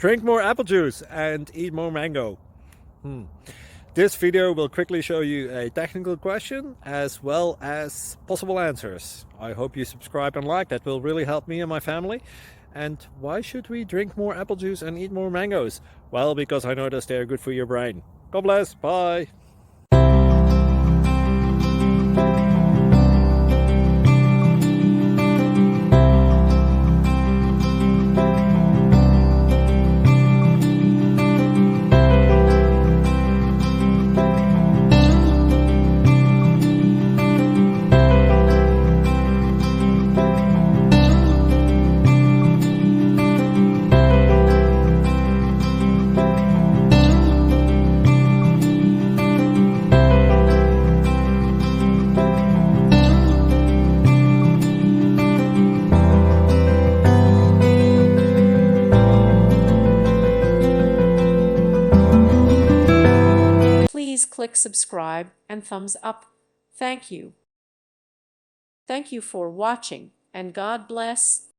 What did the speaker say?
Drink more apple juice and eat more mango. This video will quickly show you a technical question as well as possible answers. I hope you subscribe and like, that will really help me and my family. And why should we drink more apple juice and eat more mangoes? Well, because I noticed they're good for your brain. God bless, bye. Please click subscribe and thumbs up. Thank you. Thank you for watching, and God bless.